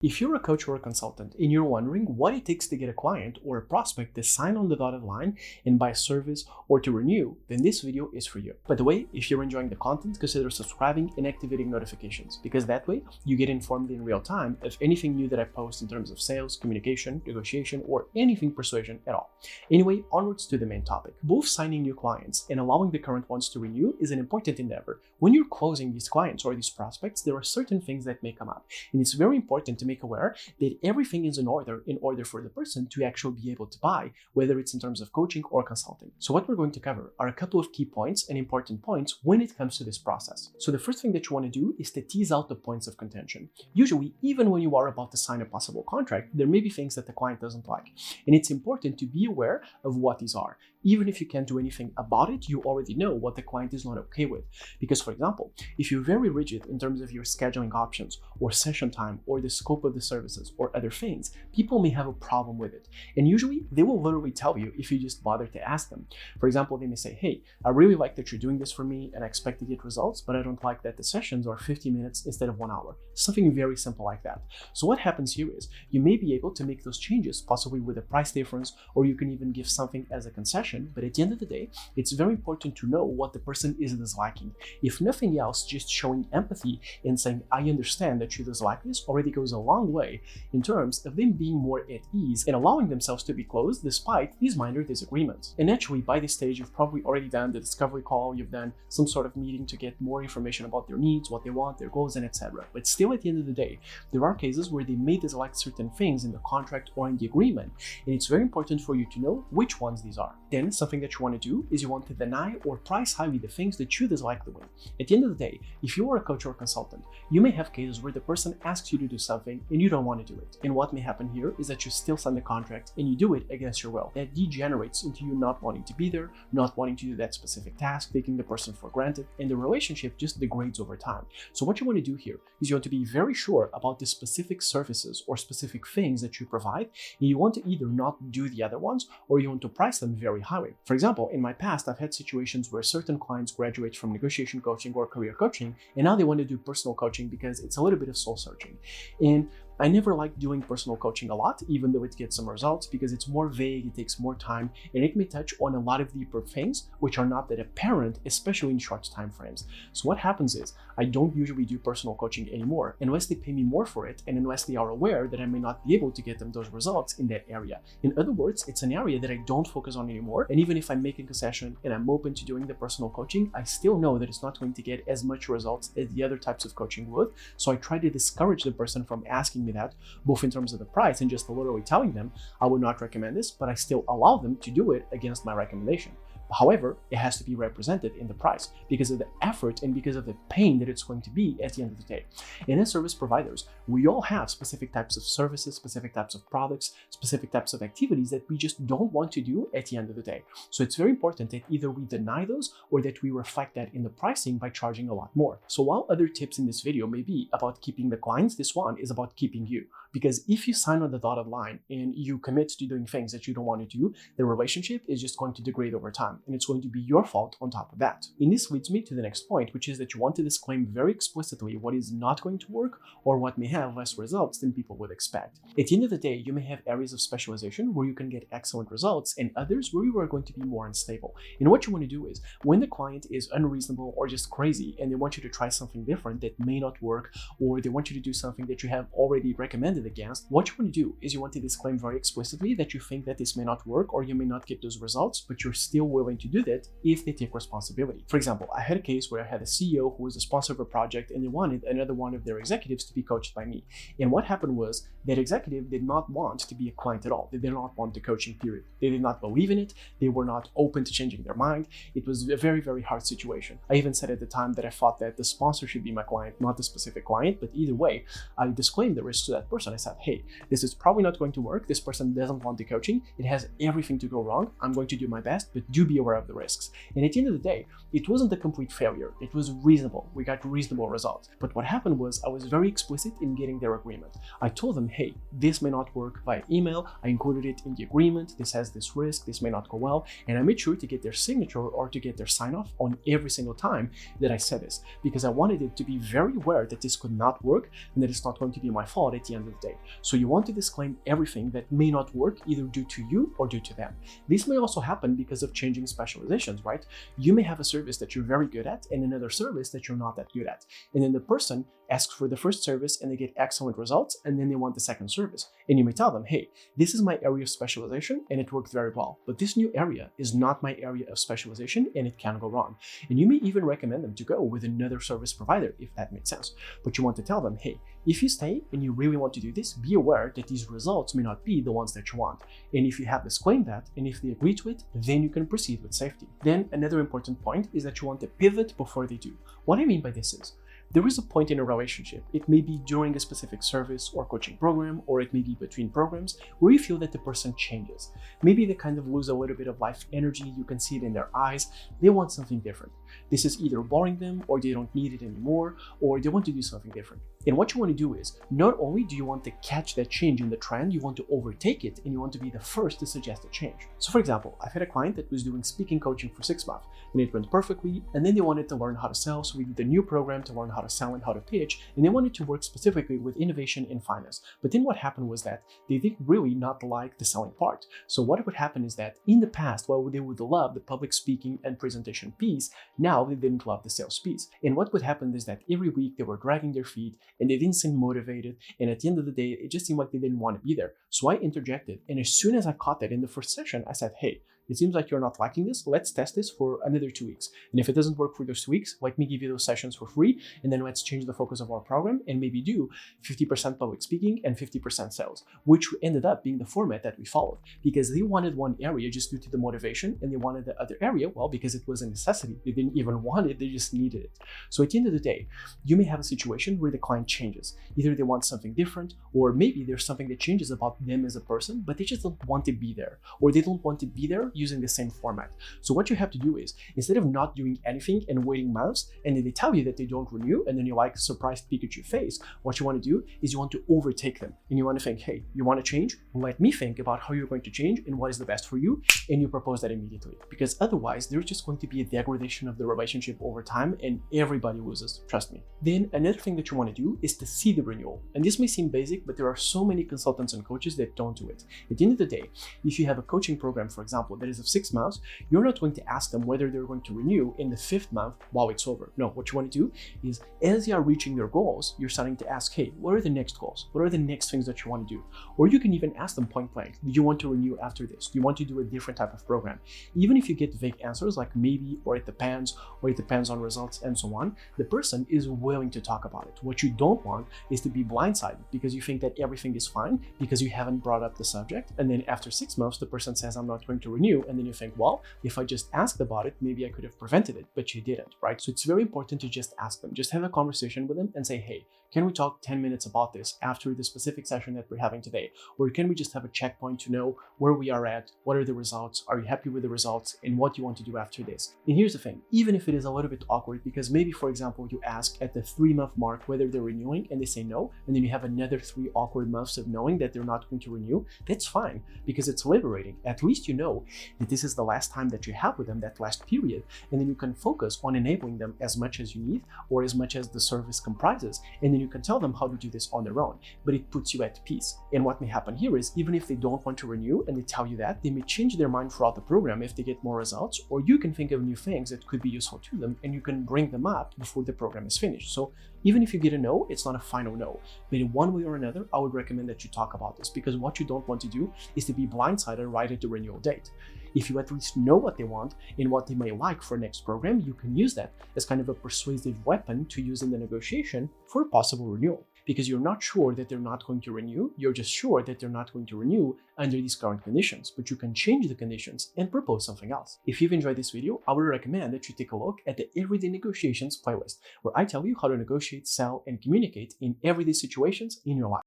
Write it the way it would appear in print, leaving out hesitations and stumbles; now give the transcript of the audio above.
If you're a coach or a consultant and you're wondering what it takes to get a client or a prospect to sign on the dotted line and buy a service or to renew, then this video is for you. By the way, if you're enjoying the content, consider subscribing and activating notifications, because that way you get informed in real time of anything new that I post in terms of sales, communication, negotiation, or anything persuasion at all. Anyway, onwards to the main topic. Both signing new clients and allowing the current ones to renew is an important endeavor. When you're closing these clients or these prospects, there are certain things that may come up, and it's very important to make aware that everything is in order for the person to actually be able to buy, whether it's in terms of coaching or consulting. So what we're going to cover are a couple of key points and important points when it comes to this process. So the first thing that you want to do is to tease out the points of contention. Usually, even when you are about to sign a possible contract, there may be things that the client doesn't like, and it's important to be aware of what these are. Even if you can't do anything about it, you already know what the client is not okay with. Because, for example, if you're very rigid in terms of your scheduling options or session time or the scope of the services or other things, people may have a problem with it. And usually they will literally tell you if you just bother to ask them. For example, they may say, hey, I really like that you're doing this for me and I expect to get results, but I don't like that the sessions are 50 minutes instead of 1 hour. Something very simple like that. So what happens here is you may be able to make those changes, possibly with a price difference, or you can even give something as a concession. But at the end of the day, it's very important to know what the person is disliking. If nothing else, just showing empathy and saying, I understand that you dislike this already goes a long way in terms of them being more at ease and allowing themselves to be closed despite these minor disagreements. And naturally, by this stage, you've probably already done the discovery call, you've done some sort of meeting to get more information about their needs, what they want, their goals, and etc. But still, at the end of the day, there are cases where they may dislike certain things in the contract or in the agreement, and it's very important for you to know which ones these are. Then something that you want to do is you want to deny or price highly the things that you dislike doing. At the end of the day, if you are a coach or a consultant, you may have cases where the person asks you to do something and you don't want to do it. And what may happen here is that you still sign the contract and you do it against your will. That degenerates into you not wanting to be there, not wanting to do that specific task, taking the person for granted, and the relationship just degrades over time. So what you want to do here is you want to be very sure about the specific services or specific things that you provide, and you want to either not do the other ones or you want to price them very highly. For example, in my past, I've had situations where certain clients graduate from negotiation coaching or career coaching, and now they want to do personal coaching because it's a little bit of soul searching. And I never liked doing personal coaching a lot, even though it gets some results, because it's more vague, it takes more time, and it may touch on a lot of deeper things which are not that apparent, especially in short time frames. So what happens is I don't usually do personal coaching anymore unless they pay me more for it and unless they are aware that I may not be able to get them those results in that area. In other words, it's an area that I don't focus on anymore, and even if I'm making a session and I'm open to doing the personal coaching, I still know that it's not going to get as much results as the other types of coaching would. So I try to discourage the person from asking me that, both in terms of the price and just literally telling them I would not recommend this, but I still allow them to do it against my recommendation. However, it has to be represented in the price because of the effort and because of the pain that it's going to be at the end of the day. And as service providers, we all have specific types of services, specific types of products, specific types of activities that we just don't want to do at the end of the day. So it's very important that either we deny those or that we reflect that in the pricing by charging a lot more. So while other tips in this video may be about keeping the clients, this one is about keeping you. Because if you sign on the dotted line and you commit to doing things that you don't want to do, the relationship is just going to degrade over time, and it's going to be your fault on top of that. And this leads me to the next point, which is that you want to disclaim very explicitly what is not going to work or what may have less results than people would expect. At the end of the day, you may have areas of specialization where you can get excellent results and others where you are going to be more unstable. And what you want to do is when the client is unreasonable or just crazy and they want you to try something different that may not work, or they want you to do something that you have already recommended against, what you want to do is you want to disclaim very explicitly that you think that this may not work or you may not get those results, but you're still willing to do that if they take responsibility. For example, I had a case where I had a CEO who was the sponsor of a project and they wanted another one of their executives to be coached by me. And what happened was that executive did not want to be a client at all. They did not want the coaching period. They did not believe in it. They were not open to changing their mind. It was a very, very hard situation. I even said at the time that I thought that the sponsor should be my client, not the specific client, but either way, I disclaimed the risk to that person. I said, hey, this is probably not going to work. This person doesn't want the coaching. It has everything to go wrong. I'm going to do my best, but do be aware of the risks. And at the end of the day, it wasn't a complete failure. It was reasonable. We got reasonable results. But what happened was I was very explicit in getting their agreement. I told them, hey, this may not work via email. I included it in the agreement. This has this risk. This may not go well. And I made sure to get their signature or to get their sign off on every single time that I said this, because I wanted it to be very aware that this could not work and that it's not going to be my fault at the end of the day. So you want to disclaim everything that may not work either due to you or due to them. This may also happen because of changing specializations, right? You may have a service that you're very good at and another service that you're not that good at. And then the person asks for the first service and they get excellent results, and then they want the second service. And you may tell them, hey, this is my area of specialization and it worked very well, but this new area is not my area of specialization and it can go wrong. And you may even recommend them to go with another service provider if that makes sense. But you want to tell them, hey, if you stay and you really want to do this, be aware that these results may not be the ones that you want. And if you have disclaimed that, and if they agree to it, then you can proceed with safety. Then another important point is that you want to pivot before they do. What I mean by this is, there is a point in a relationship, it may be during a specific service or coaching program, or it may be between programs, where you feel that the person changes. Maybe they kind of lose a little bit of life energy, you can see it in their eyes, they want something different. This is either boring them, or they don't need it anymore, or they want to do something different. And what you want to do is, not only do you want to catch that change in the trend, you want to overtake it, and you want to be the first to suggest a change. So for example, I've had a client that was doing speaking coaching for 6 months, and it went perfectly, and then they wanted to learn how to sell, so we did a new program to learn how to sell and how to pitch, and they wanted to work specifically with innovation in finance. But then what happened was that they didn't really not like the selling part. So what would happen is that in the past, while they would love the public speaking and presentation piece, now they didn't love the sales piece. And what would happen is that every week they were dragging their feet and they didn't seem motivated, and at the end of the day, it just seemed like they didn't want to be there. So I interjected, and as soon as I caught that in the first session, I said, hey, it seems like you're not liking this. Let's test this for another 2 weeks. And if it doesn't work for those 2 weeks, let me give you those sessions for free. And then let's change the focus of our program and maybe do 50% public speaking and 50% sales, which ended up being the format that we followed, because they wanted one area just due to the motivation, and they wanted the other area, well, because it was a necessity. They didn't even want it, they just needed it. So at the end of the day, you may have a situation where the client changes. Either they want something different, or maybe there's something that changes about them as a person, but they just don't want to be there, or they don't want to be there using the same format. So what you have to do is, instead of not doing anything and waiting months, and then they tell you that they don't renew, and then you like surprised Pikachu face, what you want to do is you want to overtake them. And you want to think, hey, you want to change? Let me think about how you're going to change and what is the best for you, and you propose that immediately. Because otherwise, there's just going to be a degradation of the relationship over time, and everybody loses, trust me. Then another thing that you want to do is to see the renewal. And this may seem basic, but there are so many consultants and coaches that don't do it. At the end of the day, if you have a coaching program, for example, that is of 6 months, you're not going to ask them whether they're going to renew in the 5th month while it's over. No, what you want to do is, as they are reaching their goals, you're starting to ask, hey, what are the next goals? What are the next things that you want to do? Or you can even ask them point blank, do you want to renew after this? Do you want to do a different type of program? Even if you get vague answers like maybe, or it depends on results, and so on, the person is willing to talk about it. What you don't want is to be blindsided because you think that everything is fine because you haven't brought up the subject, and then after 6 months, the person says, I'm not going to renew, and then you think, well, if I just asked about it, maybe I could have prevented it, but you didn't, right? So it's very important to just ask them, just have a conversation with them and say, hey, can we talk 10 minutes about this after the specific session that we're having today? Or can we just have a checkpoint to know where we are at, what are the results, are you happy with the results, and what you want to do after this? And here's the thing, even if it is a little bit awkward, because maybe, for example, you ask at the 3-month mark whether they're renewing and they say no, and then you have another 3 awkward months of knowing that they're not going to renew, that's fine, because it's liberating. At least you know that this is the last time that you have with them, that last period, and then you can focus on enabling them as much as you need, or as much as the service comprises, and then you can tell them how to do this on their own, but it puts you at peace. And what may happen here is, even if they don't want to renew and they tell you that, they may change their mind throughout the program if they get more results, or you can think of new things that could be useful to them and you can bring them up before the program is finished. So even if you get a no, it's not a final no, but in one way or another, I would recommend that you talk about this, because what you don't want to do is to be blindsided right at the renewal date. If you at least know what they want and what they may like for next program, you can use that as kind of a persuasive weapon to use in the negotiation for a possible renewal. Because you're not sure that they're not going to renew, you're just sure that they're not going to renew under these current conditions, but you can change the conditions and propose something else. If you've enjoyed this video, I would recommend that you take a look at the Everyday Negotiations playlist, where I tell you how to negotiate, sell, and communicate in everyday situations in your life.